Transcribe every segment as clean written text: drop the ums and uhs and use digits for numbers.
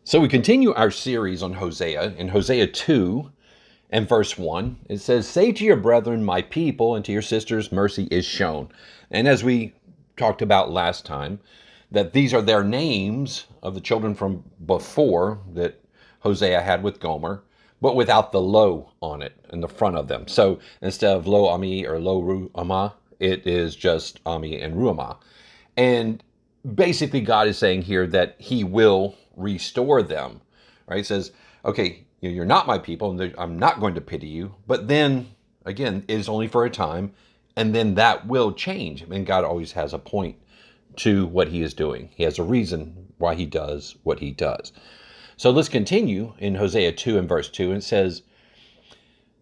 So we continue our series on Hosea. In Hosea 2 and verse 1, it says, "Say to your brethren, my people, and to your sisters, mercy is shown." And as we talked about last time, that these are their names of the children from before that Hosea had with Gomer, but without the lo on it in the front of them. So instead of lo ami or lo ruamah, it is just ami and ruamah. And basically, God is saying here that He will restore them. Right? He says, "Okay, you're not my people, and I'm not going to pity you." But then again, it is only for a time, and then that will change. And God always has a point to what He is doing. He has a reason why He does what He does. So let's continue in Hosea 2 and verse 2. It says,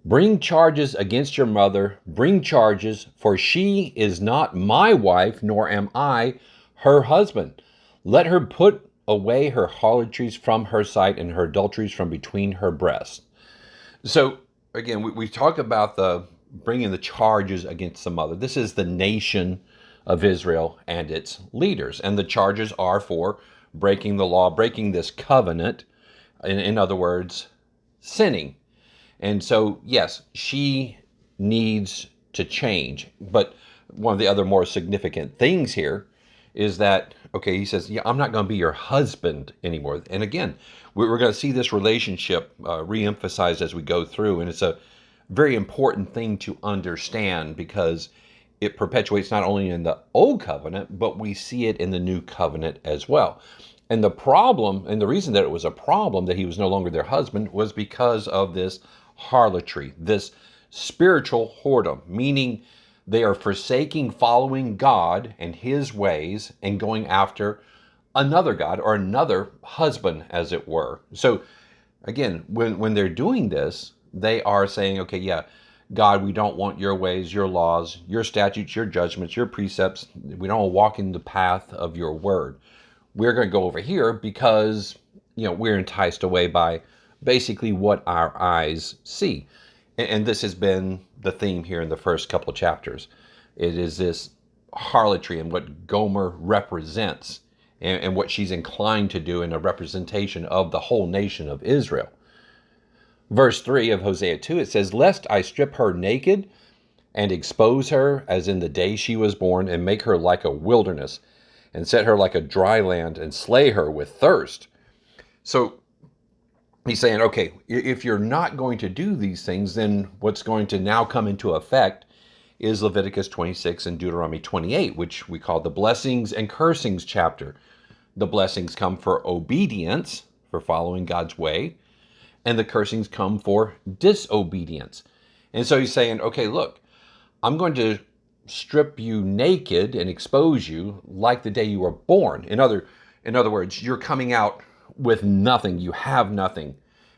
"Bring charges against your mother, bring charges, for she is not my wife, nor am I her husband. Let her put away her harlotries from her sight and her adulteries from between her breasts." So again, we talk about the bringing the charges against the mother. This is the nation of Israel and its leaders. And the charges are for breaking the law, breaking this covenant, in other words, sinning. And so, yes, she needs to change. But one of the other more significant things here is that, okay, he says, yeah, I'm not going to be your husband anymore. And again, we're going to see this relationship re-emphasized as we go through. And it's a very important thing to understand because it perpetuates not only in the old covenant, but we see it in the new covenant as well. And the problem, and the reason that it was a problem that he was no longer their husband was because of this harlotry, this spiritual whoredom, meaning they are forsaking following God and His ways and going after another God or another husband, as it were. So again, when they're doing this, they are saying, okay, yeah, God, we don't want your ways, your laws, your statutes, your judgments, your precepts. We don't walk in the path of your word. We're going to go over here because, we're enticed away by basically what our eyes see. And this has been the theme here in the first couple of chapters. It is this harlotry and what Gomer represents and what she's inclined to do in a representation of the whole nation of Israel. Verse 3 of Hosea 2, it says, "Lest I strip her naked and expose her as in the day she was born, and make her like a wilderness, and set her like a dry land, and slay her with thirst." So he's saying, okay, if you're not going to do these things, then what's going to now come into effect is Leviticus 26 and Deuteronomy 28, which we call the blessings and cursings chapter. The blessings come for obedience, for following God's way, and the cursings come for disobedience. And so he's saying, okay, look, I'm going to strip you naked and expose you like the day you were born. In other words, you're coming out with nothing. You have nothing,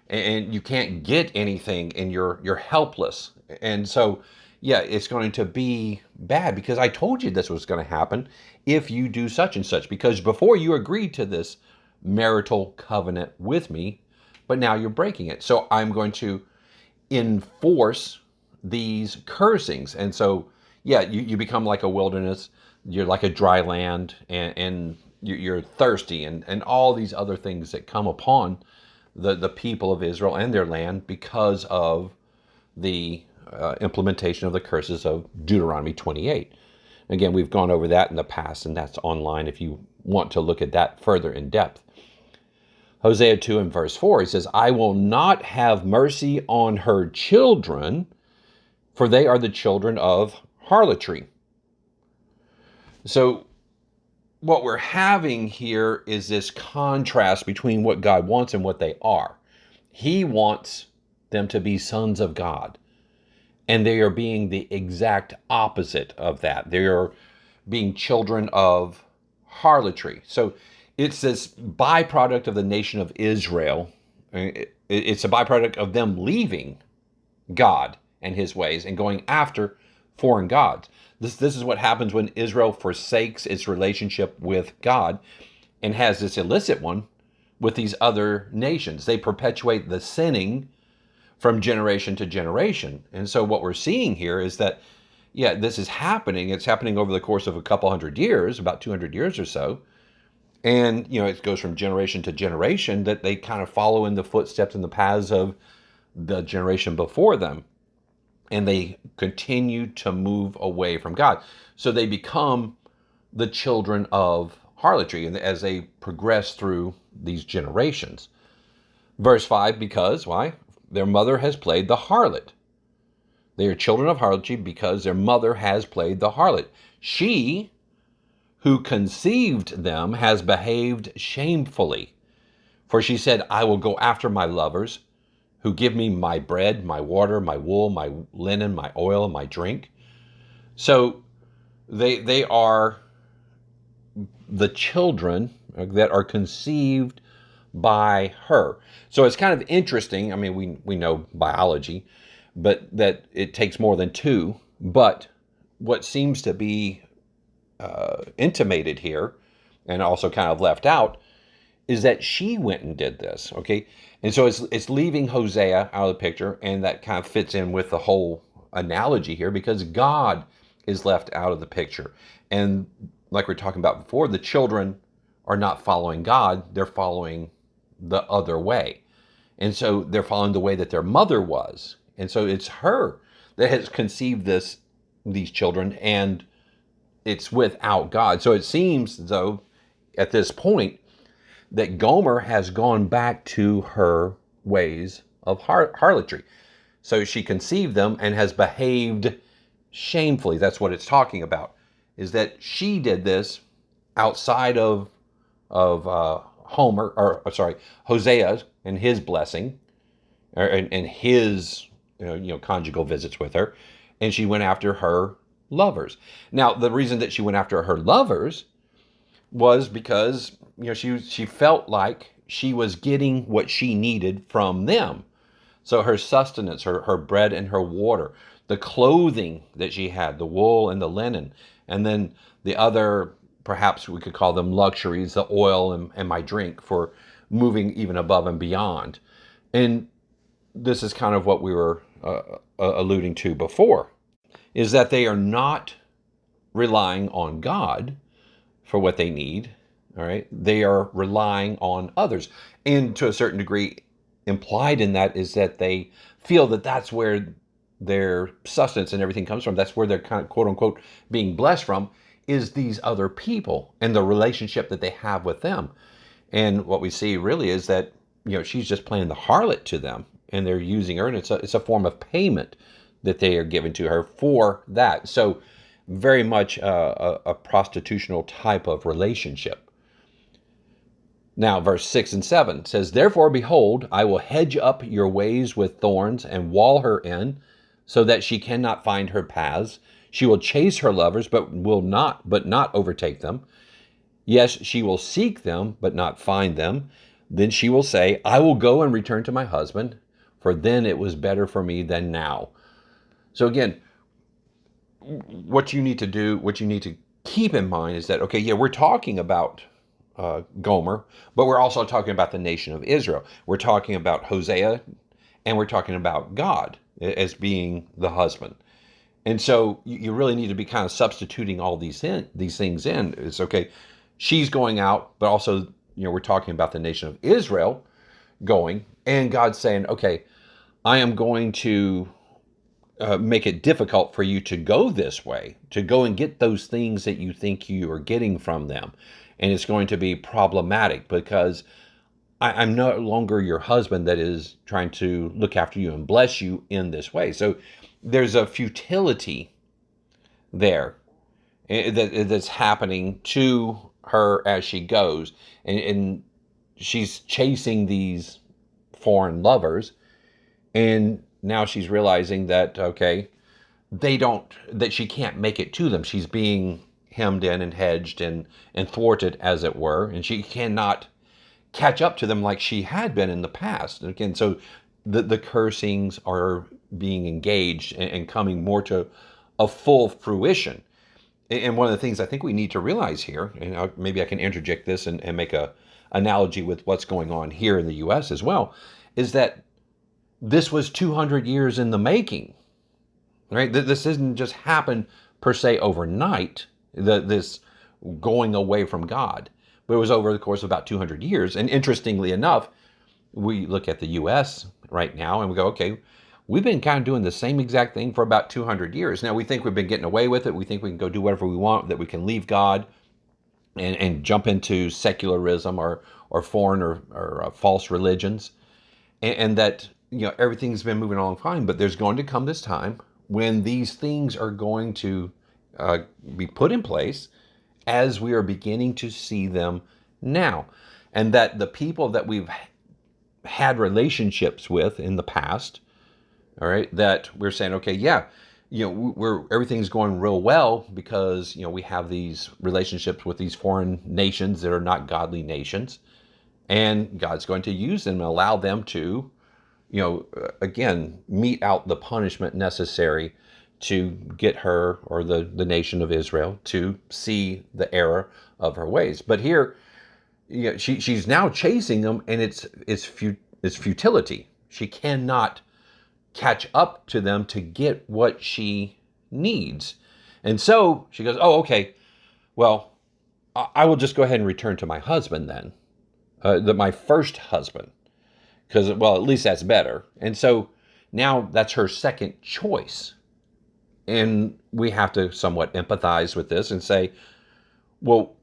and you can't get anything, and you're helpless. And so, yeah, it's going to be bad because I told you this was going to happen if you do such and such. Because before you agreed to this marital covenant with me, but now you're breaking it. So I'm going to enforce these cursings. And so, yeah, you become like a wilderness. You're like a dry land, and you're thirsty, and all these other things that come upon the people of Israel and their land because of the implementation of the curses of Deuteronomy 28. Again, we've gone over that in the past, and that's online if you want to look at that further in depth. Hosea 2 and verse 4, he says, "I will not have mercy on her children, for they are the children of harlotry." So what we're having here is this contrast between what God wants and what they are. He wants them to be sons of God, and they are being the exact opposite of that. They are being children of harlotry. So it's this byproduct of the nation of Israel. It's a byproduct of them leaving God and His ways and going after foreign gods. This is what happens when Israel forsakes its relationship with God and has this illicit one with these other nations. They perpetuate the sinning from generation to generation. And so what we're seeing here is that, yeah, this is happening. It's happening over the course of a couple hundred years, about 200 years or so. And, it goes from generation to generation that they kind of follow in the footsteps and the paths of the generation before them. And they continue to move away from God. So they become the children of harlotry, and as they progress through these generations. Verse 5, because, why? Their mother has played the harlot. They are children of harlotry because their mother has played the harlot. She who conceived them has behaved shamefully. For she said, I will go after my lovers who give me my bread, my water, my wool, my linen, my oil, and my drink. So they are the children that are conceived by her. So it's kind of interesting. I mean, we know biology, but that it takes more than two. But what seems to be intimated here, and also kind of left out, is that she went and did this. Okay, and so it's leaving Hosea out of the picture, and that kind of fits in with the whole analogy here because God is left out of the picture, and like we were talking about before, the children are not following God; they're following the other way, and so they're following the way that their mother was, and so it's her that has conceived these children, and it's without God. So it seems, though, at this point, that Gomer has gone back to her ways of harlotry. So she conceived them and has behaved shamefully. That's what it's talking about, is that she did this outside of Hosea and his blessing, and his conjugal visits with her, and she went after her lovers. Now, the reason that she went after her lovers was because she felt like she was getting what she needed from them. So her sustenance, her bread and her water, the clothing that she had, the wool and the linen, and then the other, perhaps we could call them luxuries, the oil and my drink for moving even above and beyond. And this is kind of what we were alluding to before, is that they are not relying on God for what they need. All right. They are relying on others. And to a certain degree, implied in that is that they feel that that's where their sustenance and everything comes from. That's where they're kind of, quote unquote, being blessed from, is these other people and the relationship that they have with them. And what we see really is that, she's just playing the harlot to them, and they're using her, and it's a form of payment that they are giving to her for that. So very much a prostitutional type of relationship. Now, verse 6 and 7 says, Therefore, behold, I will hedge up your ways with thorns and wall her in, so that she cannot find her paths. She will chase her lovers, but not overtake them. Yes, she will seek them, but not find them. Then she will say, I will go and return to my husband, for then it was better for me than now. So again, what you need to keep in mind is that, okay, yeah, we're talking about Gomer, but we're also talking about the nation of Israel. We're talking about Hosea, and we're talking about God as being the husband. And so you really need to be kind of substituting all these things in. It's okay, she's going out, but also, we're talking about the nation of Israel going, and God's saying, okay, I am going to make it difficult for you to go this way, to go and get those things that you think you are getting from them. And it's going to be problematic because I'm no longer your husband that is trying to look after you and bless you in this way. So there's a futility there that's happening to her as she goes. And she's chasing these foreign lovers. And now she's realizing that, okay, that she can't make it to them. She's being hemmed in and hedged and thwarted, as it were, and she cannot catch up to them like she had been in the past. And again, so the cursings are being engaged and coming more to a full fruition. And one of the things I think we need to realize here, and maybe I can interject this and make a analogy with what's going on here in the U.S. as well, is that this was 200 years in the making, right? This didn't just happen per se overnight, this going away from God. but it was over the course of about 200 years. And interestingly enough, we look at the U.S. right now and we go, okay, we've been kind of doing the same exact thing for about 200 years. Now we think we've been getting away with it. We think we can go do whatever we want, that we can leave God and jump into secularism or foreign or false religions, and that everything's been moving along fine. But there's going to come this time when these things are going to be put in place, as we are beginning to see them now, and that the people that we've had relationships with in the past, all right, that we're saying, okay, yeah, we're everything's going real well because we have these relationships with these foreign nations that are not godly nations, and God's going to use them and allow them to, again, mete out the punishment necessary to get her or the nation of Israel to see the error of her ways. But here, she's now chasing them, and it's futility. She cannot catch up to them to get what she needs. And so she goes, oh, okay, well, I will just go ahead and return to my husband then, my first husband, because, well, at least that's better. And so now that's her second choice. And we have to somewhat empathize with this and say, well,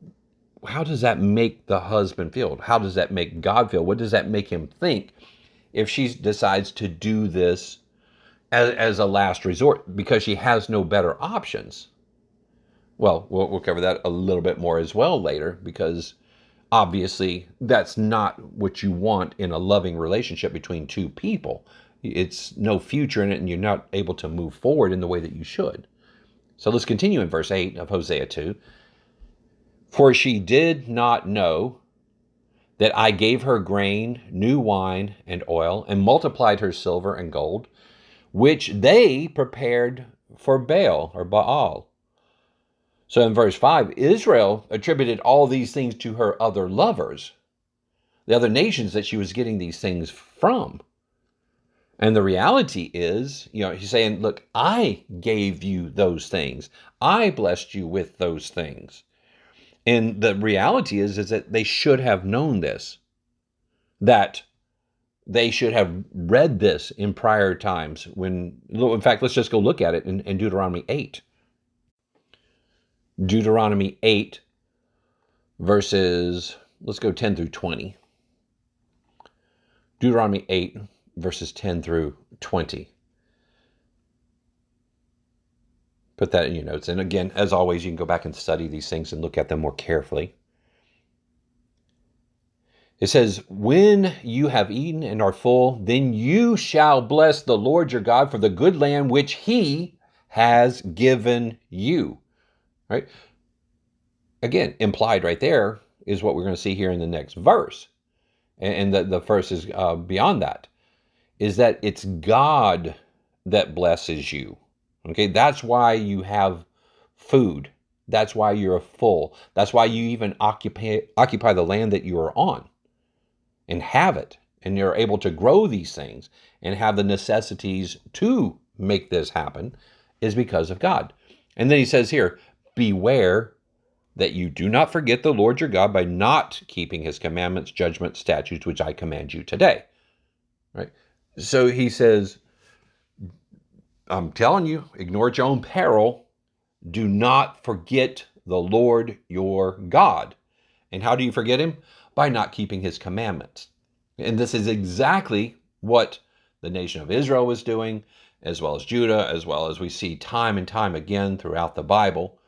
how does that make the husband feel? How does that make God feel? What does that make him think if she decides to do this as a last resort because she has no better options? Well, we'll cover that a little bit more as well later, because obviously that's not what you want in a loving relationship between two people. It's no future in it, and you're not able to move forward in the way that you should. So let's continue in verse 8 of Hosea 2. For she did not know that I gave her grain, new wine, and oil, and multiplied her silver and gold, which they prepared for Baal or Baal. So in verse 5, Israel attributed all these things to her other lovers, the other nations that she was getting these things from. And the reality is, he's saying, look, I gave you those things. I blessed you with those things. And the reality is that they should have known this, that they should have read this in prior times. In fact, let's just go look at it in Deuteronomy 8. Deuteronomy 8, verses, let's go 10 through 20. Deuteronomy 8, verses 10 through 20. Put that in your notes. And again, as always, you can go back and study these things and look at them more carefully. It says, when you have eaten and are full, then you shall bless the Lord your God for the good land which he has given you. Right? Again, implied right there is what we're going to see here in the next verse. And the verse is beyond that, is that it's God that blesses you. Okay, that's why you have food. That's why you're full. That's why you even occupy the land that you are on and have it. And you're able to grow these things and have the necessities to make this happen, is because of God. And then he says here, beware that you do not forget the Lord your God by not keeping his commandments, judgments, statutes, which I command you today. Right? So he says, I'm telling you, ignore at your own peril. Do not forget the Lord your God. And how do you forget him? By not keeping his commandments. And this is exactly what the nation of Israel was doing, as well as Judah, as well as we see time and time again throughout the Bible,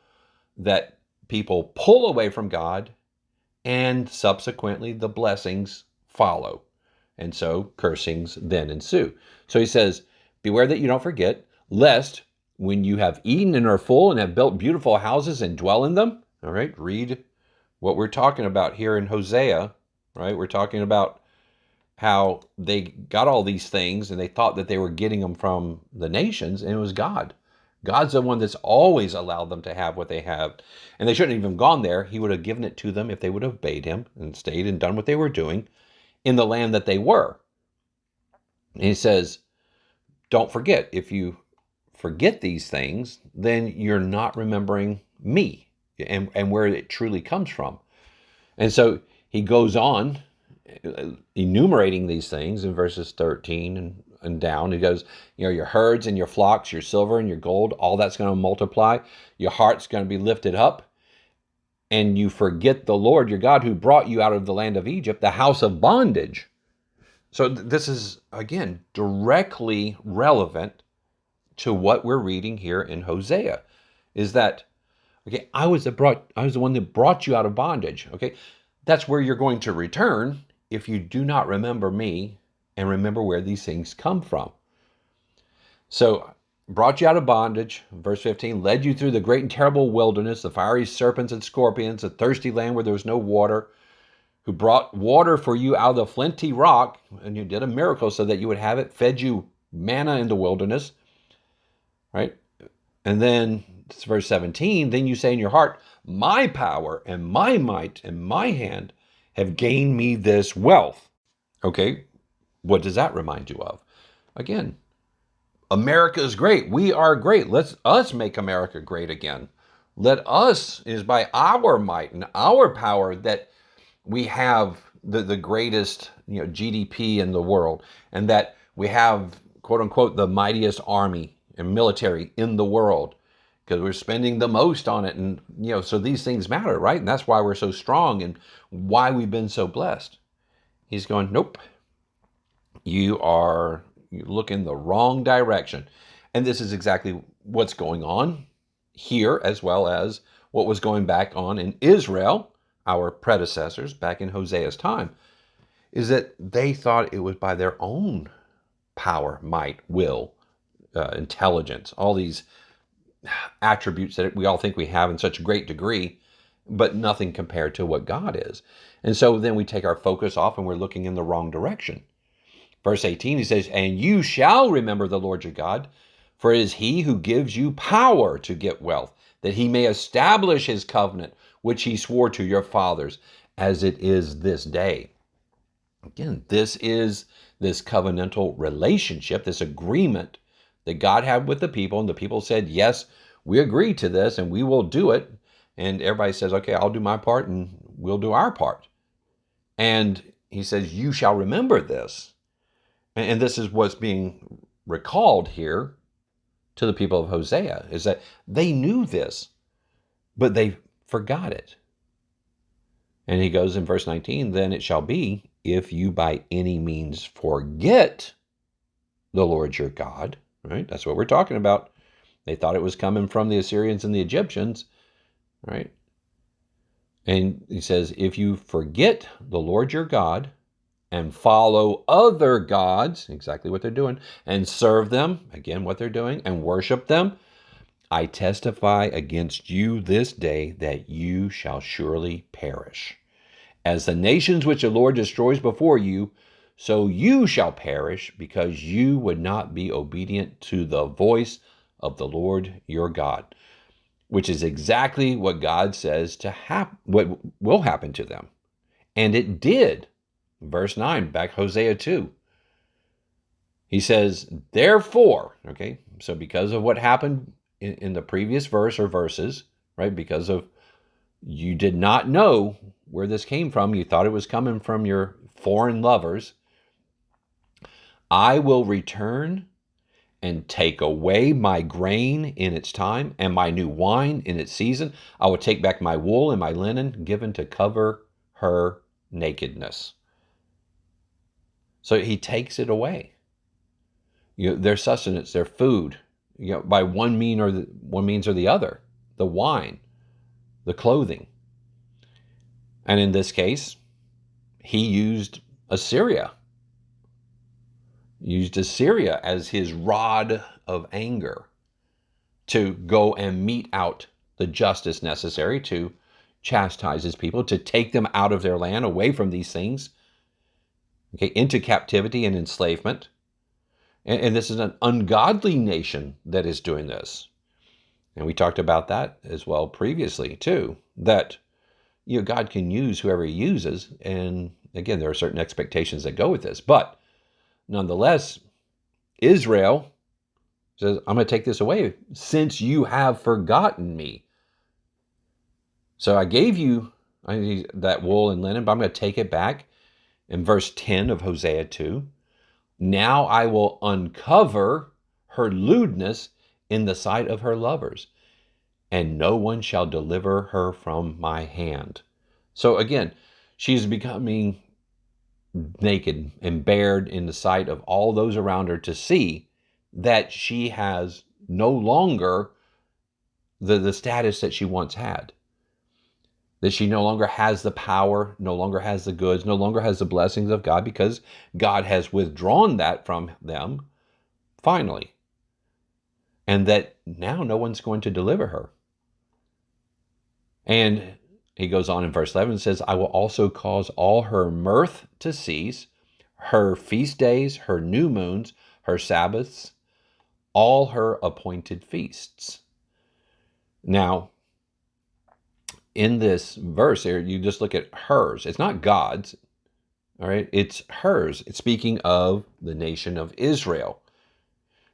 that people pull away from God and subsequently the blessings follow. And so cursings then ensue. So he says, beware that you don't forget, lest when you have eaten and are full and have built beautiful houses and dwell in them. All right, read what we're talking about here in Hosea, right? We're talking about how they got all these things and they thought that they were getting them from the nations, and it was God. God's the one that's always allowed them to have what they have. And they shouldn't have even gone there. He would have given it to them if they would have obeyed him and stayed and done what they were doing in the land that they were. And he says, don't forget. If you forget these things, then you're not remembering me and where it truly comes from. And so he goes on enumerating these things in verses 13 and down. He goes, your herds and your flocks, your silver and your gold, all that's going to multiply. Your heart's going to be lifted up. And you forget the Lord your God who brought you out of the land of Egypt, the house of bondage. So this is, again, directly relevant to what we're reading here in Hosea. Is that, okay, I was the one that brought you out of bondage. Okay, that's where you're going to return if you do not remember me and remember where these things come from. So, brought you out of bondage, verse 15, led you through the great and terrible wilderness, the fiery serpents and scorpions, a thirsty land where there was no water, who brought water for you out of the flinty rock, and you did a miracle so that you would have it, fed you manna in the wilderness, right? And then, it's verse 17, then you say in your heart, my power and my might and my hand have gained me this wealth. Okay, what does that remind you of? Again, America is great. We are great. Let's us make America great again. Let us, it is by our might and our power that we have the greatest GDP in the world, and that we have, quote unquote, the mightiest army and military in the world, because we're spending the most on it. And so these things matter, right? And that's why we're so strong and why we've been so blessed. He's going, nope, you look in the wrong direction. And this is exactly what's going on here, as well as what was going back on in Israel, our predecessors back in Hosea's time, is that they thought it was by their own power, might, will, intelligence, all these attributes that we all think we have in such a great degree, but nothing compared to what God is. And so then we take our focus off and we're looking in the wrong direction. Verse 18, he says, and you shall remember the Lord your God, for it is he who gives you power to get wealth, that he may establish his covenant, which he swore to your fathers, as it is this day. Again, this is this covenantal relationship, this agreement that God had with the people, and the people said, yes, we agree to this, and we will do it. And everybody says, okay, I'll do my part, and we'll do our part. And he says, you shall remember this. And this is what's being recalled here to the people of Hosea, is that they knew this, but they forgot it. And he goes in verse 19, then it shall be, if you by any means forget the Lord your God, right? That's what we're talking about. They thought it was coming from the Assyrians and the Egyptians, right? And he says, if you forget the Lord your God and follow other gods, exactly what they're doing, and serve them, again, what they're doing, and worship them, I testify against you this day that you shall surely perish. As the nations which the Lord destroys before you, so you shall perish, because you would not be obedient to the voice of the Lord your God, which is exactly what God says what will happen to them. And it did. Verse 9, back Hosea 2. He says, therefore, okay, so because of what happened in the previous verse or verses, right, because of you did not know where this came from, you thought it was coming from your foreign lovers, I will return and take away my grain in its time and my new wine in its season. I will take back my wool and my linen given to cover her nakedness. So he takes it away. Their sustenance, their food, by one means or the other, the wine, the clothing. And in this case, he used Assyria as his rod of anger to go and mete out the justice necessary to chastise his people, to take them out of their land, away from these things, okay, into captivity and enslavement. And this is an ungodly nation that is doing this. And we talked about that as well previously too, that God can use whoever he uses. And again, there are certain expectations that go with this. But nonetheless, Israel says, I'm going to take this away since you have forgotten me. So I gave you that wool and linen, but I'm going to take it back. In verse 10 of Hosea 2, now I will uncover her lewdness in the sight of her lovers, and no one shall deliver her from my hand. So again, she's becoming naked and bared in the sight of all those around her to see that she has no longer the status that she once had. That she no longer has the power, no longer has the goods, no longer has the blessings of God, because God has withdrawn that from them finally. And that now no one's going to deliver her. And he goes on in verse 11 and says, I will also cause all her mirth to cease, her feast days, her new moons, her Sabbaths, all her appointed feasts. Now, in this verse here, you just look at hers. It's not God's, all right? It's hers. It's speaking of the nation of Israel.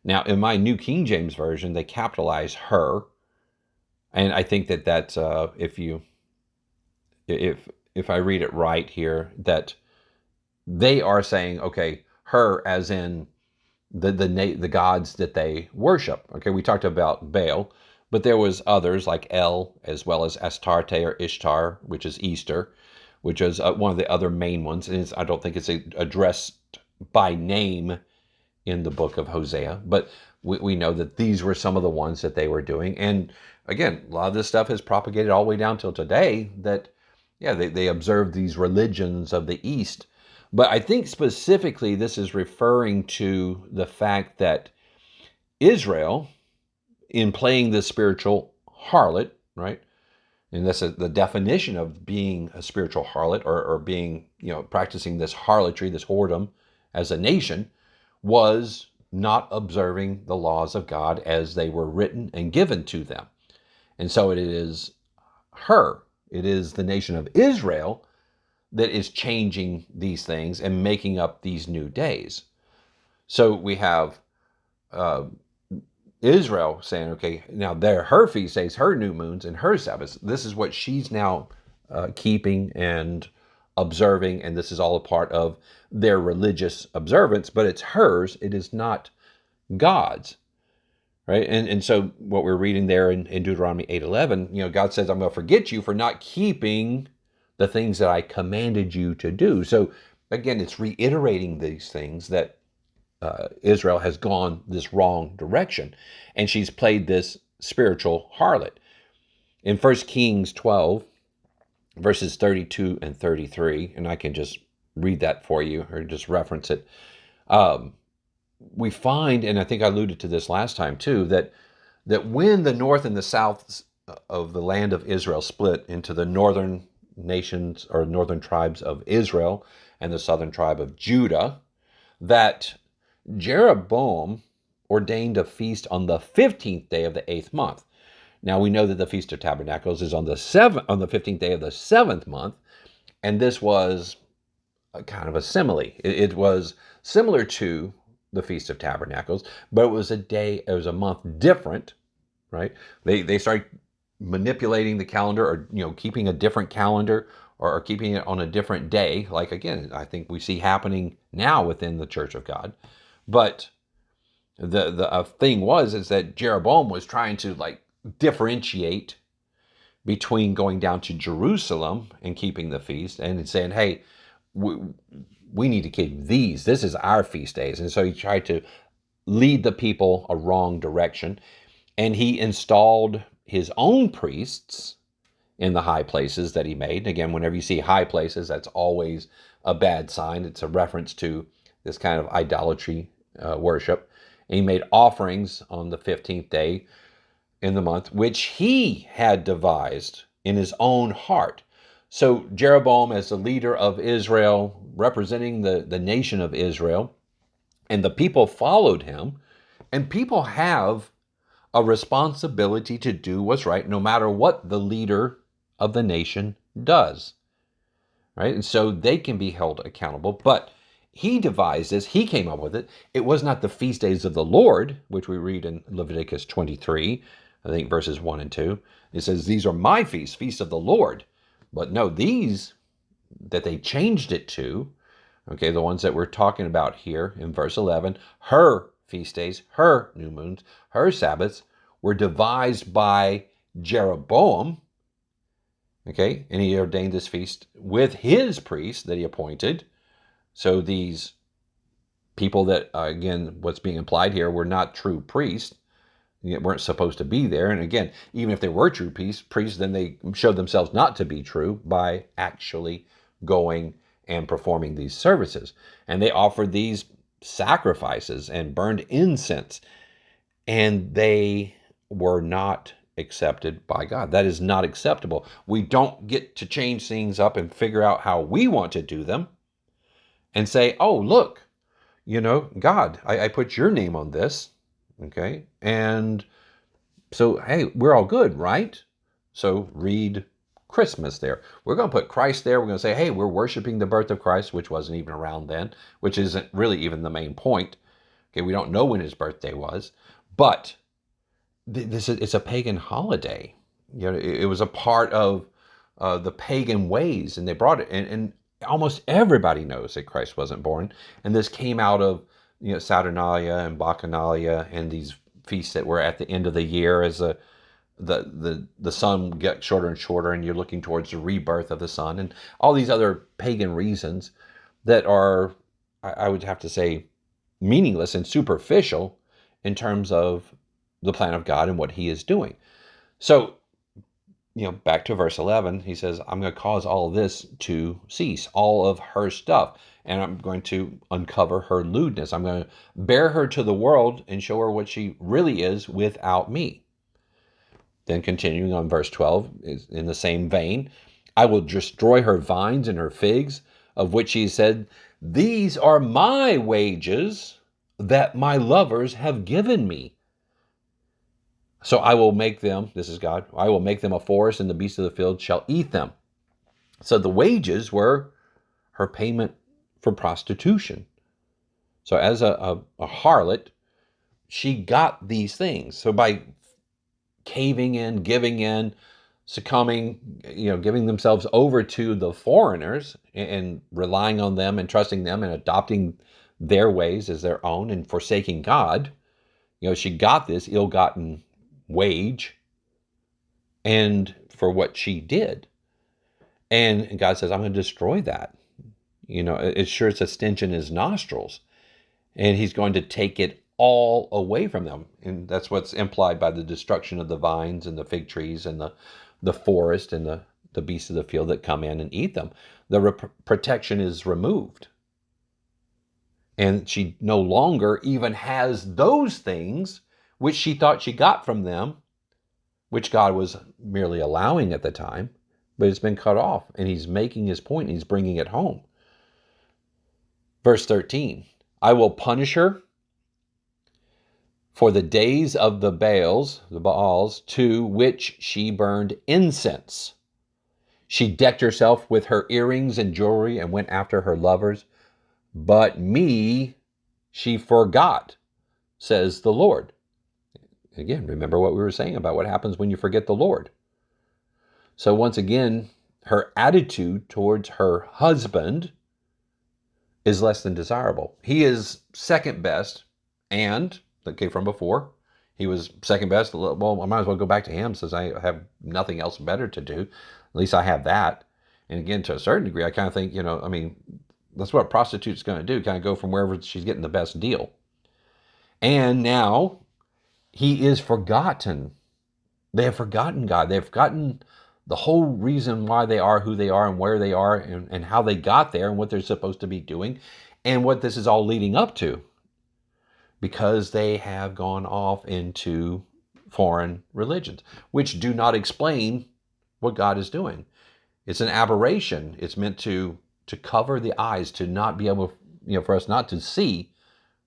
Now, in my New King James Version, they capitalize her. And I think that that's, if I read it right here, that they are saying, okay, her as in the gods that they worship. Okay, we talked about Baal, but there was others like El, as well as Astarte or Ishtar, which is Easter, which is one of the other main ones. And I don't think it's addressed by name in the book of Hosea, but we know that these were some of the ones that they were doing. And again, a lot of this stuff has propagated all the way down till today that, yeah, they observe these religions of the East. But I think specifically this is referring to the fact that Israel, in playing the spiritual harlot, right? And that's the definition of being a spiritual harlot, or being, practicing this harlotry, this whoredom as a nation, was not observing the laws of God as they were written and given to them. And so it is the nation of Israel that is changing these things and making up these new days. So we have Israel saying, okay, now they're her feast days, her new moons, and her Sabbaths. This is what she's now keeping and observing, and this is all a part of their religious observance, but it's hers. It is not God's, right? And so what we're reading there in Deuteronomy 8:11, God says, I'm going to forget you for not keeping the things that I commanded you to do. So again, it's reiterating these things that Israel has gone this wrong direction, and she's played this spiritual harlot. In 1 Kings 12, verses 32 and 33, and I can just read that for you or just reference it. We find, and I think I alluded to this last time too, that when the north and the south of the land of Israel split into the northern nations or northern tribes of Israel and the southern tribe of Judah, that Jeroboam ordained a feast on the 15th day of the 8th month. Now we know that the Feast of Tabernacles is on the 15th day of the 7th month, and this was a kind of a simile. It was similar to the Feast of Tabernacles, but it was a month different, right? They started manipulating the calendar, or keeping a different calendar, or keeping it on a different day. Like, again, I think we see happening now within the Church of God. But the thing is that Jeroboam was trying to differentiate between going down to Jerusalem and keeping the feast, and saying, hey, we need to keep these. This is our feast days. And so he tried to lead the people a wrong direction. And he installed his own priests in the high places that he made. Again, whenever you see high places, that's always a bad sign. It's a reference to this kind of idolatry worship. And he made offerings on the 15th day in the month, which he had devised in his own heart. So Jeroboam, as the leader of Israel, representing the nation of Israel, and the people followed him, and people have a responsibility to do what's right, no matter what the leader of the nation does, right? And so they can be held accountable. But he devised this, he came up with it. It was not the feast days of the Lord, which we read in Leviticus 23, I think verses 1 and 2. It says, these are my feasts, feasts of the Lord. But no, these that they changed it to, okay, the ones that we're talking about here in verse 11, her feast days, her new moons, her Sabbaths were devised by Jeroboam, okay, and he ordained this feast with his priests that he appointed. So these people that, again, what's being implied here were not true priests, weren't supposed to be there. And again, even if they were true priests, then they showed themselves not to be true by actually going and performing these services. And they offered these sacrifices and burned incense, and they were not accepted by God. That is not acceptable. We don't get to change things up and figure out how we want to do them and say, oh, look, God, I put your name on this, okay? And so, hey, we're all good, right? So read Christmas there. We're going to put Christ there. We're going to say, hey, we're worshiping the birth of Christ, which wasn't even around then, which isn't really even the main point. Okay, we don't know when his birthday was, but it's a pagan holiday. It was a part of the pagan ways, and they brought it, and almost everybody knows that Christ wasn't born, and this came out of Saturnalia and Bacchanalia and these feasts that were at the end of the year as the sun gets shorter and shorter, and you're looking towards the rebirth of the sun, and all these other pagan reasons that are, I would have to say, meaningless and superficial in terms of the plan of God and what he is doing. So, back to verse 11, he says, I'm going to cause all of this to cease, all of her stuff, and I'm going to uncover her lewdness. I'm going to bear her to the world and show her what she really is without me. Then continuing on verse 12, is in the same vein, I will destroy her vines and her figs, of which he said, these are my wages that my lovers have given me. So I will make them, this is God, I will make them a forest, and the beasts of the field shall eat them. So the wages were her payment for prostitution. So as a harlot, she got these things. So by caving in, succumbing, giving themselves over to the foreigners and relying on them and trusting them and adopting their ways as their own and forsaking God, she got this ill-gotten wage and for what she did. And God says, I'm going to destroy that. It's sure it's a stench in his nostrils. And he's going to take it all away from them. And that's what's implied by the destruction of the vines and the fig trees and the forest and the beasts of the field that come in and eat them. The protection is removed. And she no longer even has those things which she thought she got from them, which God was merely allowing at the time, but it's been cut off. And he's making his point and he's bringing it home. Verse 13, I will punish her for the days of the Baals, to which she burned incense. She decked herself with her earrings and jewelry and went after her lovers. But me she forgot, says the Lord. Again, remember what we were saying about what happens when you forget the Lord. So once again, her attitude towards her husband is less than desirable. He is second best, and that came from before. He was second best. Well, I might as well go back to him since I have nothing else better to do. At least I have that. And again, to a certain degree, I kind of think, that's what a prostitute's going to do, kind of go from wherever she's getting the best deal. And now he is forgotten. They have forgotten God. They've forgotten the whole reason why they are who they are and where they are and how they got there and what they're supposed to be doing and what this is all leading up to, because they have gone off into foreign religions, which do not explain what God is doing. It's an aberration. It's meant to cover the eyes, to not be able, for us not to see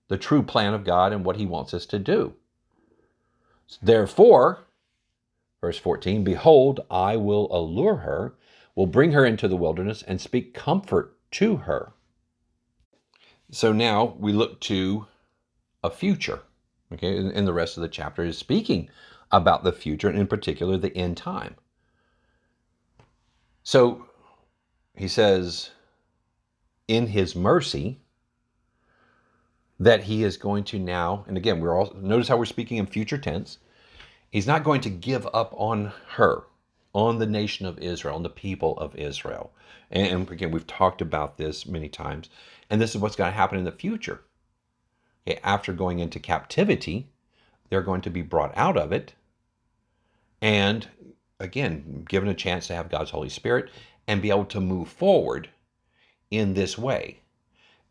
the true plan of God and what he wants us to do. Therefore, verse 14, behold, I will allure her, will bring her into the wilderness and speak comfort to her. So now we look to a future, okay? And the rest of the chapter is speaking about the future, and in particular, the end time. So he says, in his mercy, that he is going to now, and again, notice how we're speaking in future tense. He's not going to give up on her, on the nation of Israel, on the people of Israel. And again, we've talked about this many times. And this is what's going to happen in the future. Okay, after going into captivity, they're going to be brought out of it. And again, given a chance to have God's Holy Spirit and be able to move forward in this way,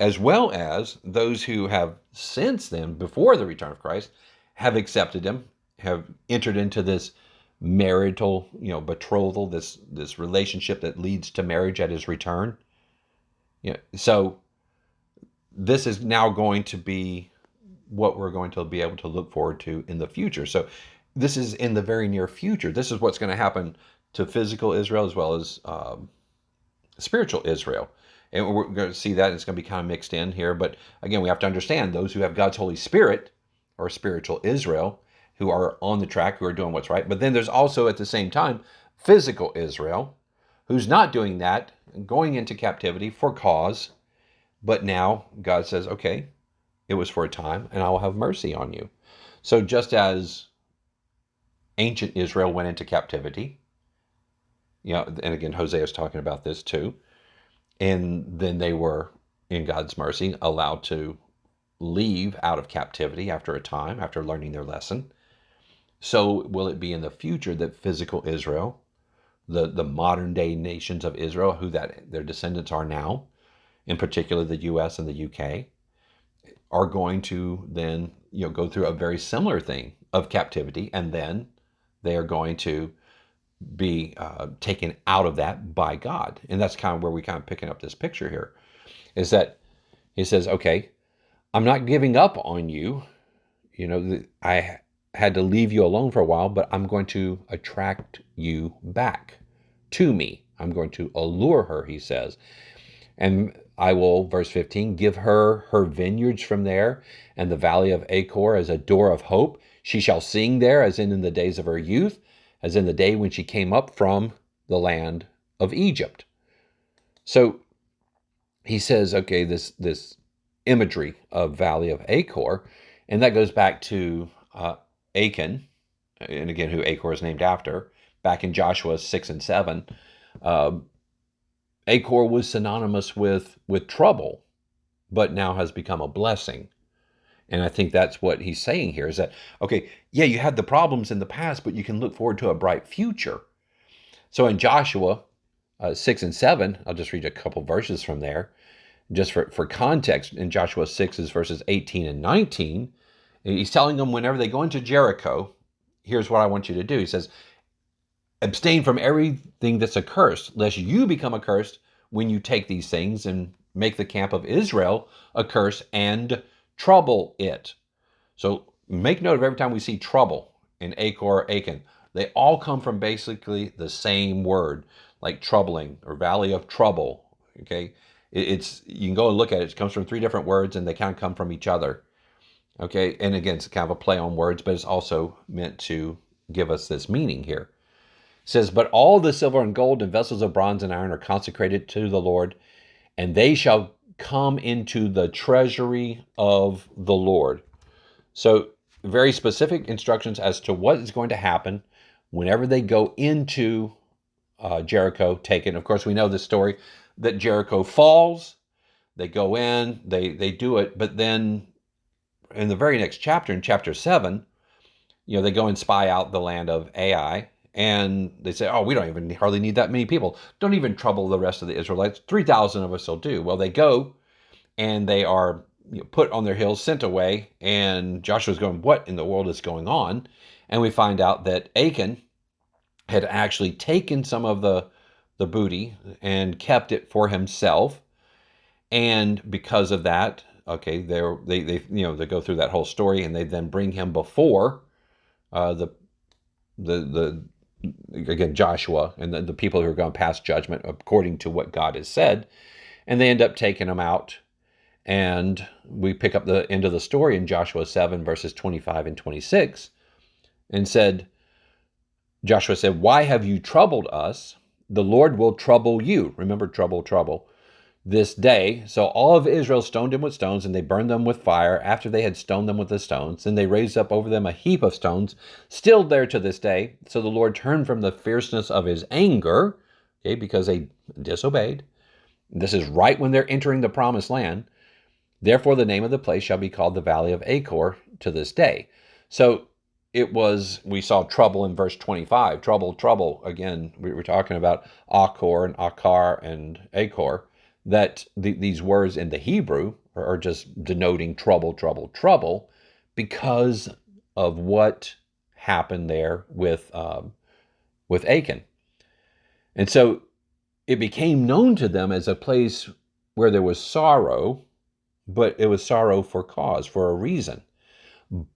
as well as those who have since then, before the return of Christ, have accepted him, have entered into this marital, betrothal, this relationship that leads to marriage at his return. So this is now going to be what we're going to be able to look forward to in the future. So this is in the very near future. This is what's going to happen to physical Israel as well as spiritual Israel. And we're going to see that it's going to be kind of mixed in here. But again, we have to understand those who have God's Holy Spirit or spiritual Israel, who are on the track, who are doing what's right. But then there's also at the same time physical Israel, who's not doing that, going into captivity for cause. But now God says, okay, it was for a time, and I will have mercy on you. So just as ancient Israel went into captivity, and again, Hosea is talking about this too, and then they were, in God's mercy, allowed to leave out of captivity after a time, after learning their lesson. So will it be in the future that physical Israel, the modern day nations of Israel, who their descendants are now, in particular the U.S. and the U.K., are going to then go through a very similar thing of captivity, and then they are going to be taken out of that by God. And that's kind of where we kind of picking up this picture here, is that he says, okay, I'm not giving up on you. I had to leave you alone for a while, but I'm going to attract you back to me. I'm going to allure her, he says. And I will, verse 15, give her vineyards from there, and the valley of Achor as a door of hope. She shall sing there as in the days of her youth, as in the day when she came up from the land of Egypt. So he says, okay, this imagery of valley of Achor, and that goes back to Achan, and again, who Achor is named after, back in Joshua 6 and 7. Achor was synonymous with trouble, but now has become a blessing. And I think that's what he's saying here, is that, okay, yeah, you had the problems in the past, but you can look forward to a bright future. So in Joshua 6 and 7, I'll just read a couple verses from there, just for context. In Joshua 6 is verses 18 and 19. He's telling them whenever they go into Jericho, here's what I want you to do. He says, abstain from everything that's accursed, lest you become accursed when you take these things and make the camp of Israel a curse and trouble it. So make note of every time we see trouble in Achor or Achan, they all come from basically the same word, like troubling or valley of trouble. Okay, you can go and look at it. It comes from 3 different words, and they kind of come from each other. Okay, and again, it's kind of a play on words, but it's also meant to give us this meaning here. It says, but all the silver and gold and vessels of bronze and iron are consecrated to the Lord, and they shall come into the treasury of the Lord. So very specific instructions as to what is going to happen whenever they go into Jericho taken. Of course, we know the story that Jericho falls. They go in, they do it, but then in the very next chapter, in chapter 7, they go and spy out the land of Ai, and they say, oh, we don't even hardly need that many people. Don't even trouble the rest of the Israelites. 3,000 of us will do. Well, they go, and they are put on their heels, sent away, and Joshua's going, what in the world is going on? And we find out that Achan had actually taken some of the booty and kept it for himself. And because of that, okay, they go through that whole story, and they then bring him before again, Joshua and the people who are going to pass judgment according to what God has said, and they end up taking him out. And we pick up the end of the story in Joshua 7, verses 25 and 26, and Joshua said, why have you troubled us? the Lord will trouble you. Remember, trouble, trouble. This day. So all of Israel stoned him with stones, and they burned them with fire after they had stoned them with the stones. Then they raised up over them a heap of stones, still there to this day. So the Lord turned from the fierceness of his anger, okay, because they disobeyed. This is right when they're entering the promised land. Therefore, the name of the place shall be called the Valley of Achor to this day. So we saw trouble in verse 25. Trouble, trouble. Again, we were talking about Achor and Akar and Achor, that these words in the Hebrew are just denoting trouble, trouble, trouble, because of what happened there with Achan. And so it became known to them as a place where there was sorrow, but it was sorrow for cause, for a reason.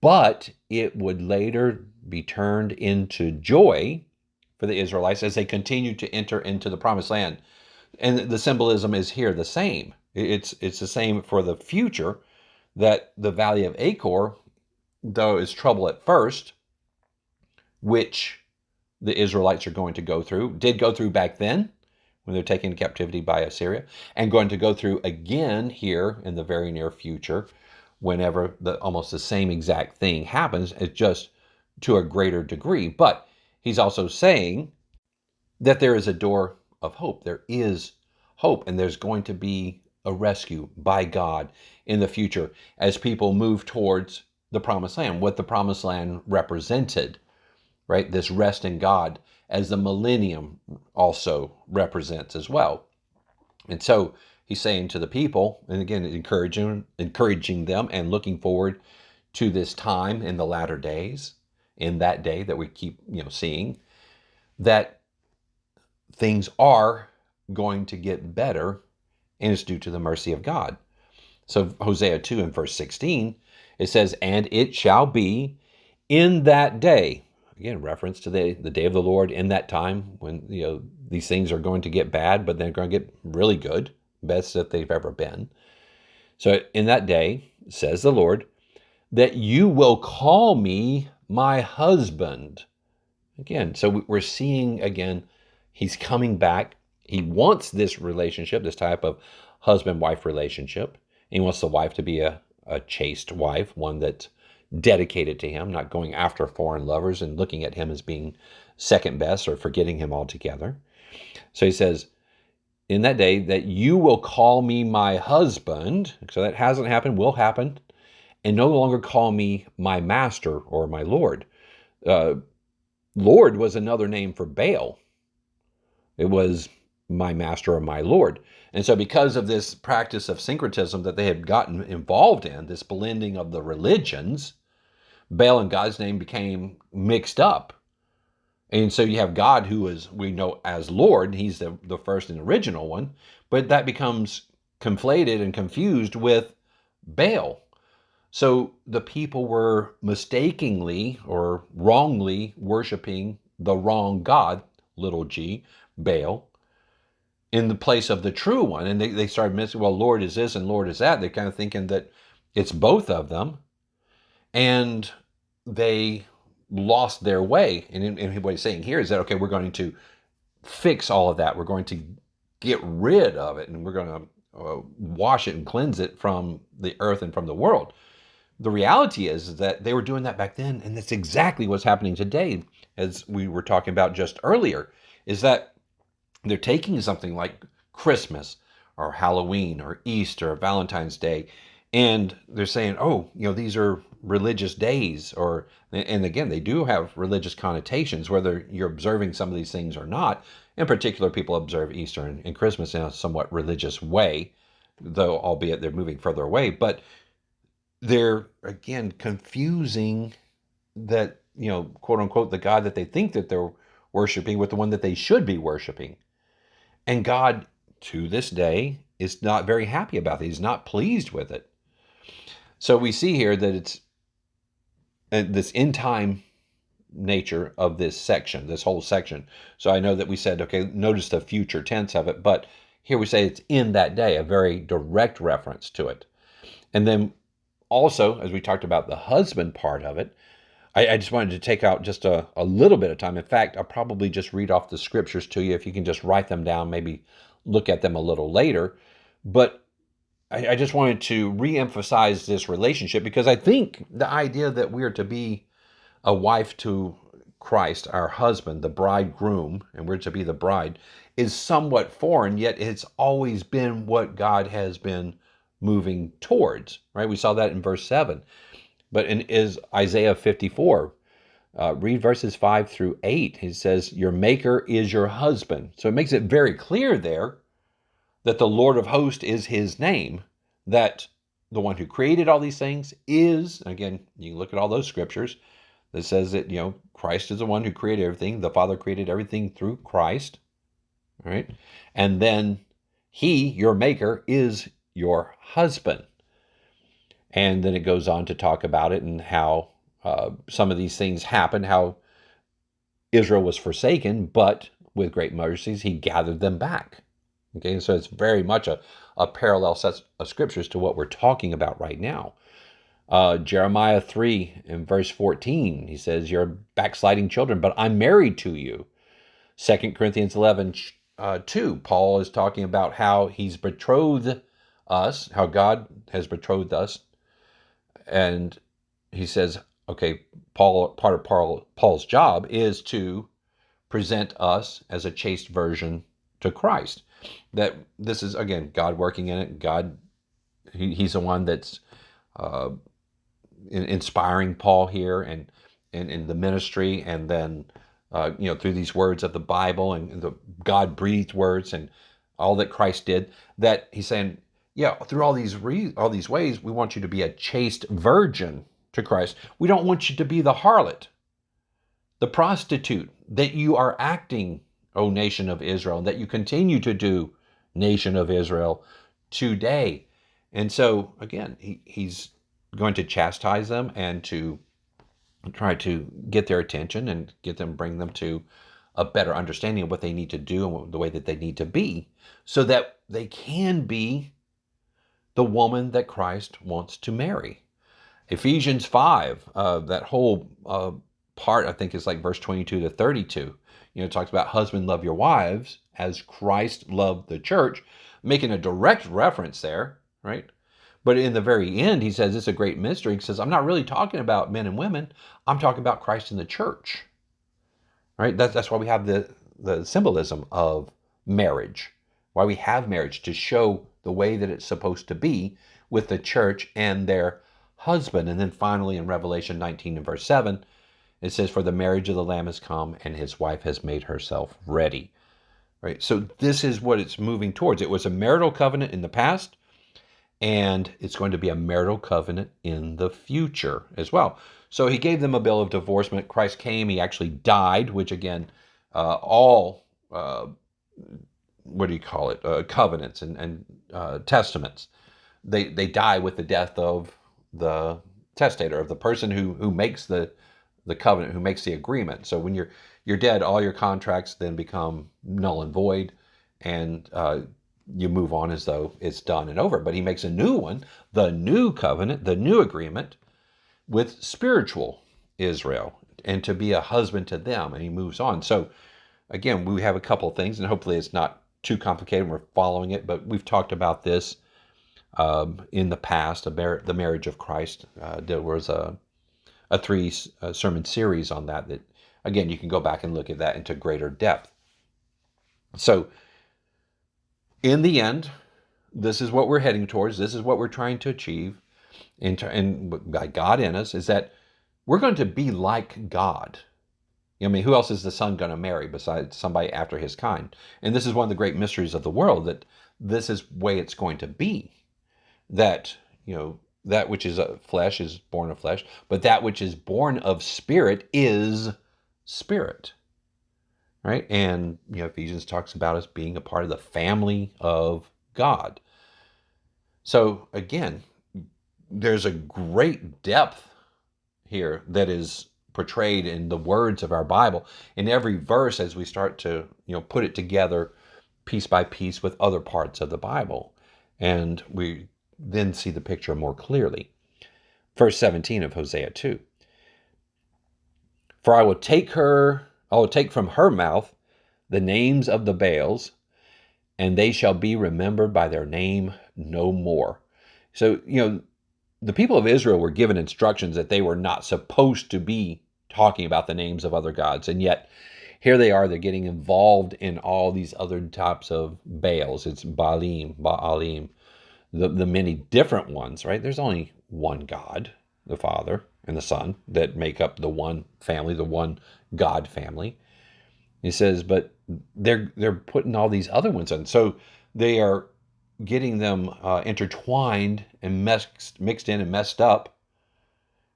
But it would later be turned into joy for the Israelites as they continued to enter into the promised land. And the symbolism is here the same. It's the same for the future, that the Valley of Achor, though is trouble at first, which the Israelites are going to go through, did go through back then when they're taken into captivity by Assyria, and going to go through again here in the very near future, whenever almost the same exact thing happens. It's just to a greater degree. But he's also saying that there is a door of hope. There is hope, and there's going to be a rescue by God in the future as people move towards the promised land, what the promised land represented, right? This rest in God, as the millennium also represents as well. And so he's saying to the people, and again, encouraging them and looking forward to this time in the latter days, in that day that we keep seeing, that things are going to get better, and it's due to the mercy of God. So Hosea 2 and verse 16, it says, "And it shall be in that day," again, reference to the day of the Lord, in that time when these things are going to get bad, but they're going to get really good, best that they've ever been. So in that day, says the Lord, "that you will call me my husband." Again, so we're seeing again, he's coming back. He wants this relationship, this type of husband-wife relationship. He wants the wife to be a chaste wife, one that's dedicated to him, not going after foreign lovers and looking at him as being second best or forgetting him altogether. So he says, in that day, that you will call me my husband. So that hasn't happened, will happen. And no longer call me my master or my Lord. Lord was another name for Baal. It was my master or my Lord. And so because of this practice of syncretism that they had gotten involved in, this blending of the religions, Baal and God's name became mixed up. And so you have God, who is, we know as Lord, he's the first and original one, but that becomes conflated and confused with Baal. So the people were mistakenly or wrongly worshiping the wrong God, little g, Baal, in the place of the true one. And they started missing, well, Lord is this and Lord is that. They're kind of thinking that it's both of them. And they lost their way. And what he's saying here is that, okay, we're going to fix all of that. We're going to get rid of it, and we're going to wash it and cleanse it from the earth and from the world. The reality is that they were doing that back then, and that's exactly what's happening today, as we were talking about just earlier, is that they're taking something like Christmas or Halloween or Easter or Valentine's Day, and they're saying, oh, these are religious days, and again, they do have religious connotations, whether you're observing some of these things or not. In particular, people observe Easter and Christmas in a somewhat religious way, though albeit they're moving further away. But they're, again, confusing that, quote unquote, the God that they think that they're worshiping with the one that they should be worshiping. And God, to this day, is not very happy about it. He's not pleased with it. So we see here that it's this end time nature of this section, this whole section. So I know that we said, okay, notice the future tense of it, but here we say it's in that day, a very direct reference to it. And then also, as we talked about the husband part of it, I just wanted to take out just a little bit of time. In fact, I'll probably just read off the scriptures to you if you can just write them down, maybe look at them a little later. But I just wanted to reemphasize this relationship because I think the idea that we're to be a wife to Christ, our husband, the bridegroom, and we're to be the bride, is somewhat foreign, yet it's always been what God has been moving towards, right? We saw that in verse 7. But in is Isaiah 54, read verses 5 through 8. He says, your maker is your husband. So it makes it very clear there that the Lord of hosts is his name, that the one who created all these things is, again, you can look at all those scriptures that says that, Christ is the one who created everything. The Father created everything through Christ, right? And then he, your maker, is your husband. And then it goes on to talk about it and how some of these things happen, how Israel was forsaken, but with great mercies, he gathered them back. Okay, so it's very much a parallel set of scriptures to what we're talking about right now. Jeremiah 3 in verse 14, he says, you're backsliding children, but I'm married to you. 2 Corinthians 11, 2, Paul is talking about how he's betrothed us, how God has betrothed us. And he says, okay, part of Paul's job is to present us as a chaste version to Christ. That this is, again, God working in it. God, he's the one that's inspiring Paul here and in the ministry, and then through these words of the Bible and the God-breathed words and all that Christ did, that he's saying, through all these ways, we want you to be a chaste virgin to Christ. We don't want you to be the harlot, the prostitute that you are acting, O nation of Israel, and that you continue to do, nation of Israel, today. And so, again, he's going to chastise them and to try to get their attention and bring them to a better understanding of what they need to do and the way that they need to be, so that they can be the woman that Christ wants to marry. Ephesians 5, that whole part, I think, is like verse 22 to 32. It talks about husband, love your wives as Christ loved the church, making a direct reference there, right? But in the very end, he says it's a great mystery. He says, I'm not really talking about men and women. I'm talking about Christ and the church, right? That's why we have the symbolism of marriage, why we have marriage, to show the way that it's supposed to be with the church and their husband. And then finally in Revelation 19 and verse 7, it says, for the marriage of the Lamb has come and his wife has made herself ready. Right? So this is what it's moving towards. It was a marital covenant in the past, and it's going to be a marital covenant in the future as well. So he gave them a bill of divorcement. Christ came, he actually died, which again, all, covenants and testaments, they die with the death of the testator, of the person who makes the covenant, who makes the agreement. So when you're dead, all your contracts then become null and void, and you move on as though it's done and over. But he makes a new one, the new covenant, the new agreement with spiritual Israel, and to be a husband to them, and he moves on. So again, we have a couple of things, and hopefully it's not too complicated. We're following it, but we've talked about this in the past, the marriage of Christ. There was a 3 sermon series on that again, you can go back and look at that into greater depth. So in the end, this is what we're heading towards. This is what we're trying to achieve, and by God in us, is that we're going to be like God. Who else is the Son going to marry besides somebody after his kind? And this is one of the great mysteries of the world, that this is the way it's going to be. That, that which is flesh is born of flesh, but that which is born of spirit is spirit. Right? And, Ephesians talks about us being a part of the family of God. So again, there's a great depth here that is portrayed in the words of our Bible. In every verse, as we start to, put it together piece by piece with other parts of the Bible, and we then see the picture more clearly. Verse 17 of Hosea 2. For I will take from her mouth the names of the Baals, and they shall be remembered by their name no more. So, the people of Israel were given instructions that they were not supposed to be talking about the names of other gods. And yet, here they are, they're getting involved in all these other types of Baals. It's Baalim, the many different ones, right? There's only one God, the Father and the Son, that make up the one family, the one God family. He says, but they're putting all these other ones in. So they are getting them intertwined and mixed in and messed up.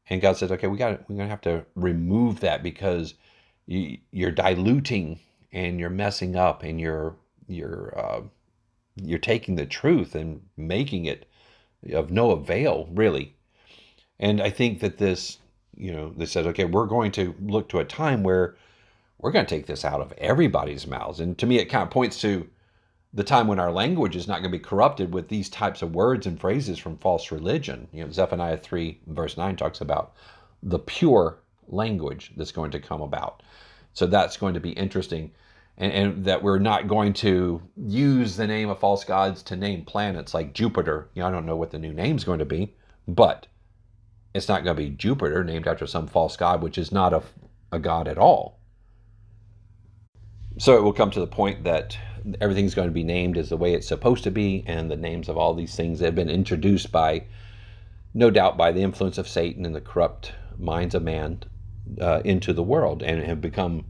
And God says, okay, we're gonna have to remove that because you're diluting and you're messing up and you're taking the truth and making it of no avail, really. And I think that they said, okay, we're going to look to a time where we're going to take this out of everybody's mouths. And to me, it kind of points to the time when our language is not going to be corrupted with these types of words and phrases from false religion. Zephaniah 3 verse 9 talks about the pure language that's going to come about. So that's going to be interesting. And that we're not going to use the name of false gods to name planets like Jupiter. I don't know what the new name's going to be, but it's not going to be Jupiter named after some false god, which is not a god at all. So it will come to the point that everything's going to be named as the way it's supposed to be, and the names of all these things that have been introduced by, no doubt, by the influence of Satan and the corrupt minds of man into the world, and have become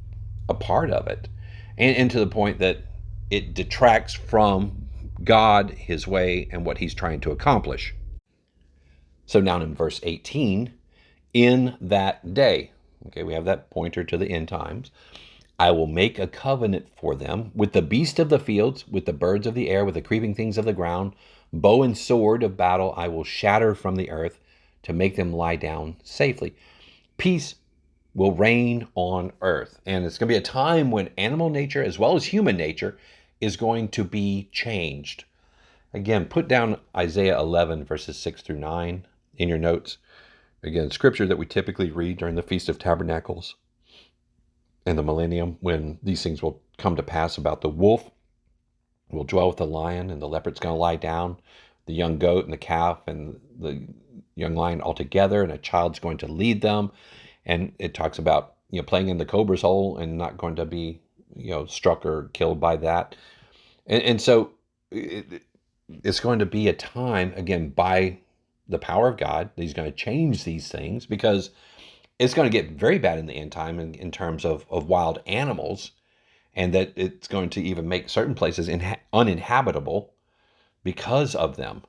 a part of it, and to the point that it detracts from God, his way, and what he's trying to accomplish. So now in verse 18, in that day, okay, we have that pointer to the end times, I will make a covenant for them with the beast of the fields, with the birds of the air, with the creeping things of the ground. Bow and sword of battle I will shatter from the earth to make them lie down safely. Peace will reign on earth. And it's going to be a time when animal nature as well as human nature is going to be changed. Again, put down Isaiah 11 verses 6 through 9 in your notes. Again, scripture that we typically read during the Feast of Tabernacles and the millennium, when these things will come to pass, about the wolf will dwell with the lion, and the leopard's going to lie down, the young goat and the calf and the young lion all together, and a child's going to lead them. And it talks about playing in the cobra's hole and not going to be struck or killed by that. And so it's going to be a time, again, by the power of God, that he's going to change these things, because it's going to get very bad in the end time in terms of wild animals, and that it's going to even make certain places uninhabitable because of them.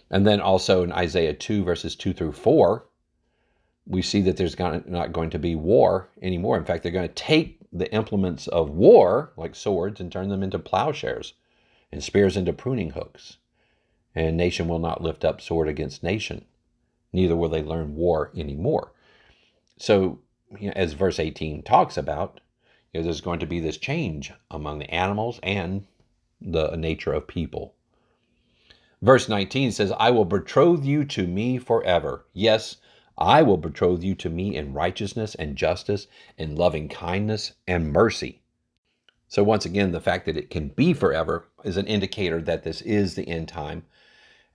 And then also in Isaiah 2 verses 2 through 4, we see that there's not going to be war anymore. In fact, they're going to take the implements of war, like swords, and turn them into plowshares, and spears into pruning hooks. And nation will not lift up sword against nation, neither will they learn war anymore. So, as verse 18 talks about, there's going to be this change among the animals and the nature of people. Verse 19 says, I will betroth you to me forever. Yes, I will betroth you to me in righteousness and justice, in loving kindness and mercy. So once again, the fact that it can be forever is an indicator that this is the end time.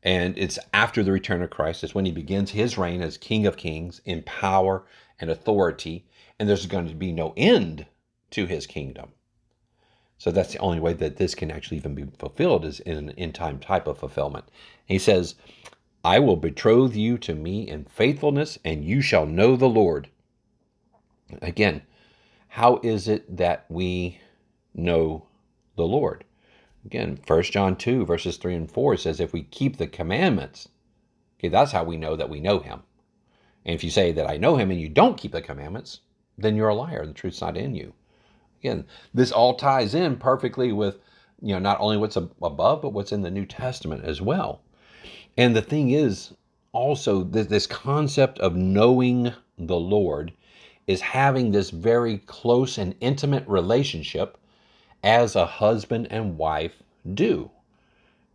And it's after the return of Christ. It's when he begins his reign as King of Kings in power and authority. And there's going to be no end to his kingdom. So that's the only way that this can actually even be fulfilled, is in an end time type of fulfillment. And he says, I will betroth you to me in faithfulness, and you shall know the Lord. Again, how is it that we know the Lord? Again, 1 John 2 verses 3 and 4 says, if we keep the commandments, okay, that's how we know that we know him. And if you say that I know him and you don't keep the commandments, then you're a liar. The truth's not in you. Again, this all ties in perfectly with, not only what's above, but what's in the New Testament as well. And the thing is also this concept of knowing the Lord is having this very close and intimate relationship as a husband and wife do.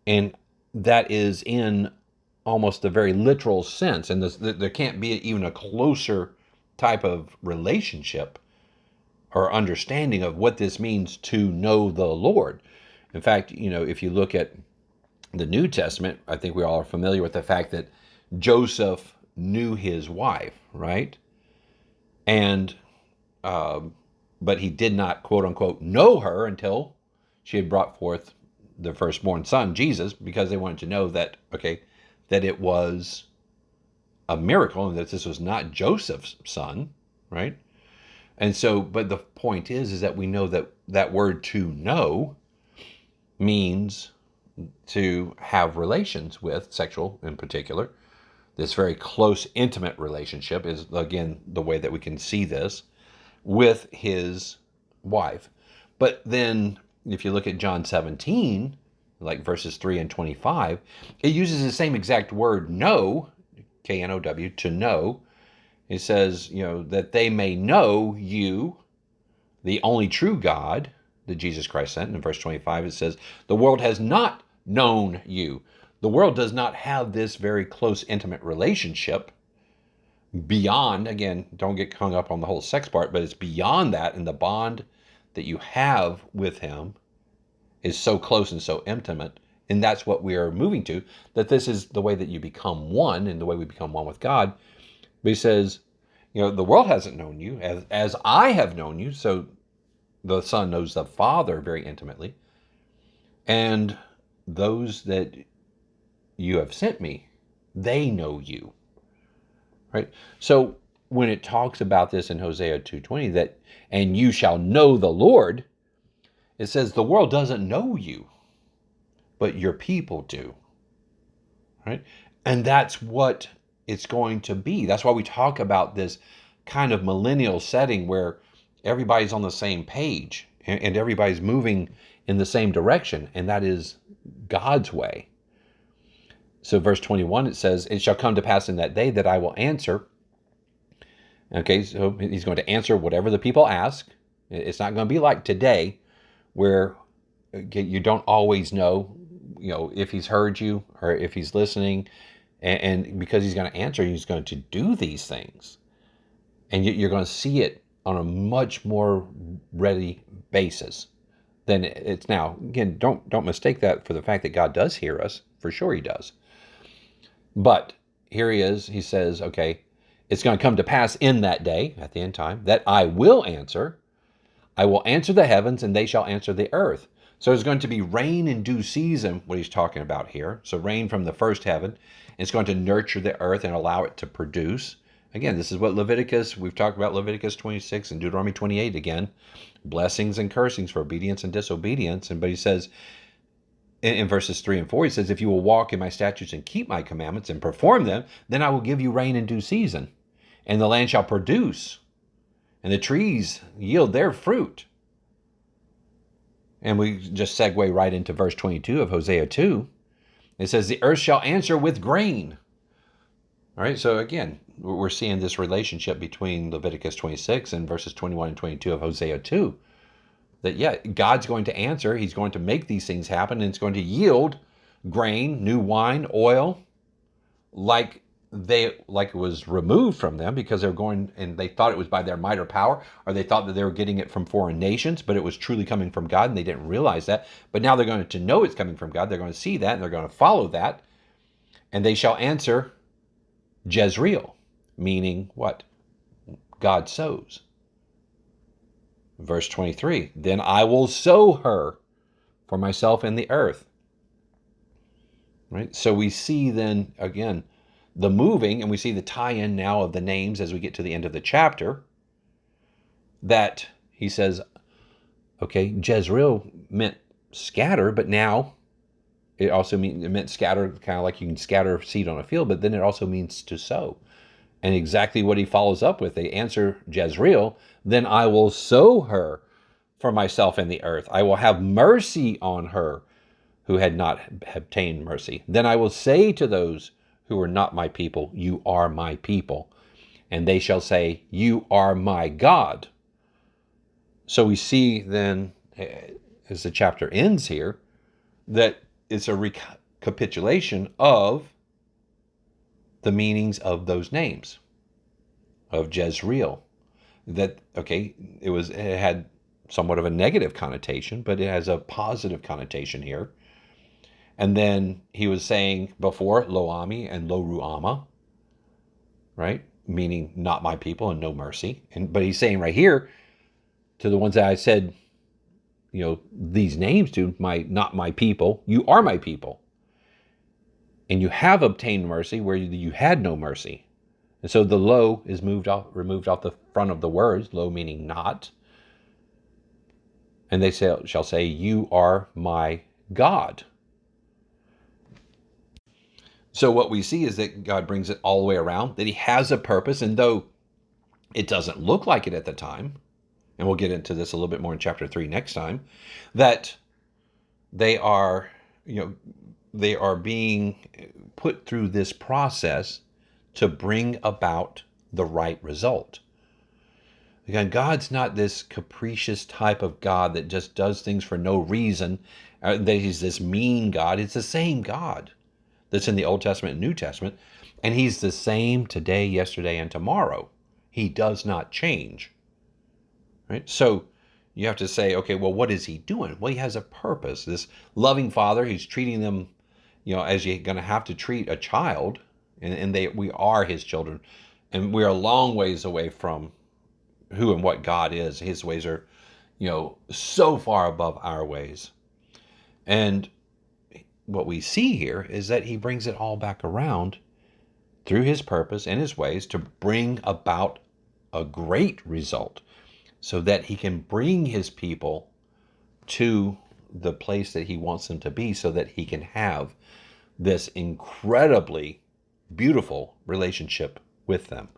And that is in almost a very literal sense. And there can't be even a closer type of relationship or understanding of what this means to know the Lord. In fact, if you look at the New Testament, I think we all are familiar with the fact that Joseph knew his wife, right? And, but he did not, quote unquote, know her until she had brought forth the firstborn son, Jesus, because they wanted to know that, okay, that it was a miracle and that this was not Joseph's son, right? And so, but the point is that we know that that word to know means to have relations with, sexual in particular. This very close, intimate relationship is, again, the way that we can see this with his wife. But then, if you look at John 17, like verses 3 and 25, it uses the same exact word, know, K-N-O-W, to know. It says, that they may know you, the only true God that Jesus Christ sent. And in verse 25, it says, the world has not known you. The world does not have this very close, intimate relationship beyond, again, don't get hung up on the whole sex part, but it's beyond that. And the bond that you have with him is so close and so intimate. And that's what we are moving to, that this is the way that you become one and the way we become one with God. But he says, the world hasn't known you as I have known you. So the Son knows the Father very intimately. And those that you have sent me, they know you. Right? So when it talks about this in Hosea 2:20, that, and you shall know the Lord, it says the world doesn't know you, but your people do. Right? And that's what it's going to be. That's why we talk about this kind of millennial setting where everybody's on the same page and everybody's moving in the same direction, and that is God's way. So verse 21, it says, it shall come to pass in that day that I will answer. Okay, so he's going to answer whatever the people ask. It's not going to be like today where you don't always know, if he's heard you or if he's listening. And because he's going to answer, he's going to do these things. And you're going to see it on a much more ready basis than it's now. Again, don't mistake that for the fact that God does hear us. For sure he does. But here he is. He says, okay, it's going to come to pass in that day, at the end time, that I will answer. I will answer the heavens, and they shall answer the earth. So there's going to be rain in due season, what he's talking about here. So rain from the first heaven. It's going to nurture the earth and allow it to produce. Again, this is what we've talked about Leviticus 26 and Deuteronomy 28 again. Blessings and cursings for obedience and disobedience. But he says, in verses 3 and 4, he says, if you will walk in my statutes and keep my commandments and perform them, then I will give you rain in due season. And the land shall produce, and the trees yield their fruit. And we just segue right into verse 22 of Hosea 2. It says, the earth shall answer with grain. All right, so again, we're seeing this relationship between Leviticus 26 and verses 21 and 22 of Hosea 2. That, God's going to answer. He's going to make these things happen, and it's going to yield grain, new wine, oil, like it was removed from them because they're going, and they thought it was by their might or power, or they thought that they were getting it from foreign nations, but it was truly coming from God, and they didn't realize that. But now they're going to know it's coming from God. They're going to see that, and they're going to follow that, and they shall answer Jezreel, meaning what? God sows. Verse 23, then I will sow her for myself in the earth. Right? So we see then, again, the moving, and we see the tie-in now of the names as we get to the end of the chapter, that he says, okay, Jezreel meant scatter, but now it also meant scatter, kind of like you can scatter seed on a field, but then it also means to sow. And exactly what he follows up with, they answer Jezreel, then I will sow her for myself in the earth. I will have mercy on her who had not obtained mercy. Then I will say to those who are not my people, you are my people. And they shall say, you are my God. So we see then, as the chapter ends here, that it's a recapitulation of the meanings of those names. of Jezreel. That, okay, it had somewhat of a negative connotation, but it has a positive connotation here. And then he was saying before Lo Ami and Lo Ruama, right? Meaning not my people and no mercy. But he's saying right here to the ones that I said, these names to, not my people, you are my people. And you have obtained mercy where you had no mercy. And so the lo is removed off the front of the words, lo meaning not. And they shall say, you are my God. So what we see is that God brings it all the way around, that he has a purpose. And though it doesn't look like it at the time, and we'll get into this a little bit more in chapter 3 next time, that they are, they are being put through this process to bring about the right result. Again, God's not this capricious type of God that just does things for no reason, that he's this mean God. It's the same God that's in the Old Testament and New Testament, and he's the same today, yesterday, and tomorrow. He does not change. Right? So you have to say, okay, well, what is he doing? Well, he has a purpose. This loving father, he's treating them, as you're going to have to treat a child, and we are his children, and we're a long ways away from who and what God is. His ways are, so far above our ways. And what we see here is that he brings it all back around through his purpose and his ways to bring about a great result, so that he can bring his people to the place that he wants them to be, so that he can have this incredibly beautiful relationship with them.